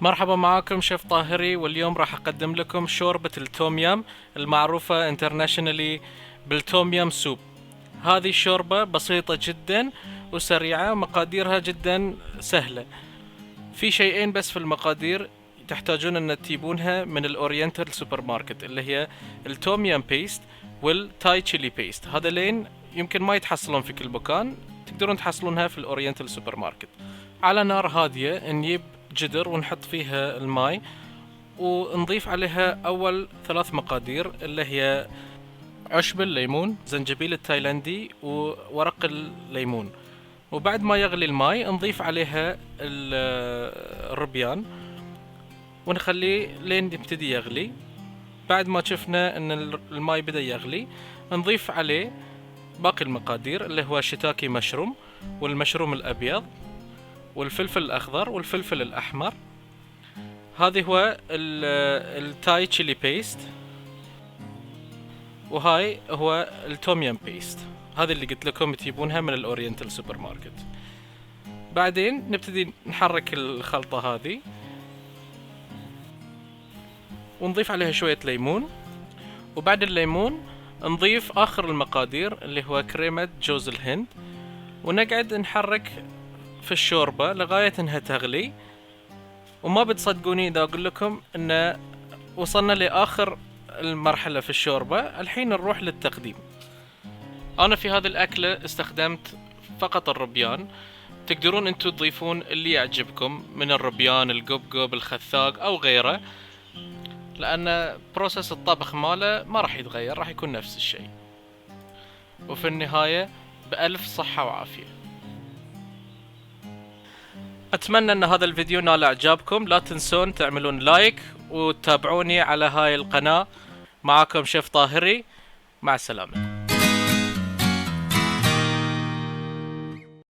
مرحبا معاكم شيف طاهري، واليوم راح أقدم لكم شوربة التوم يام المعروفة انترناشنالي بالتوم يام سوب. هذه الشوربة بسيطة جدا وسريعة، مقاديرها جدا سهلة. في شيئين بس في المقادير تحتاجون أن تجيبونها من الأورينتال سوبر ماركت، اللي هي التوم يام بيست والتاي تشيلي بيست. هذولين يمكن ما يتحصلون في كل مكان، تقدرون تحصلونها في الأورينتال سوبر ماركت. على نار هادية نجيب جدر ونحط فيها الماء، ونضيف عليها أول 3 مقادير اللي هي عشب الليمون، زنجبيل التايلاندي، وورق الليمون. وبعد ما يغلي الماء نضيف عليها الربيان ونخليه لين يبتدي يغلي. بعد ما شفنا ان الماء بدأ يغلي نضيف عليه باقي المقادير اللي هو شيتاكي مشروم والمشروم الأبيض والفلفل الأخضر والفلفل الأحمر. هذه هو التاي تشيلي بيست، وهاي هو التوم يام بيست. هذه اللي قلت لكم تجيبونها من الأورينتال سوبر ماركت. بعدين نبتدي نحرك الخلطة هذه ونضيف عليها شوية ليمون، وبعد الليمون نضيف آخر المقادير اللي هو كريمة جوز الهند، ونقعد نحرك في الشوربة لغاية انها تغلي. وما بتصدقوني اذا اقول لكم ان وصلنا لاخر المرحلة في الشوربة. الحين نروح للتقديم. انا في هذه الاكلة استخدمت فقط الربيان، تقدرون انتو تضيفون اللي يعجبكم من الربيان، القبقب، الخثاق او غيره، لان بروسس الطبخ ماله ما راح يتغير، راح يكون نفس الشيء. وفي النهاية بألف صحة وعافية. اتمنى ان هذا الفيديو نال اعجابكم. لا تنسون تعملون لايك وتتابعوني على هاي القناة. معاكم شيف طاهري، مع السلامة.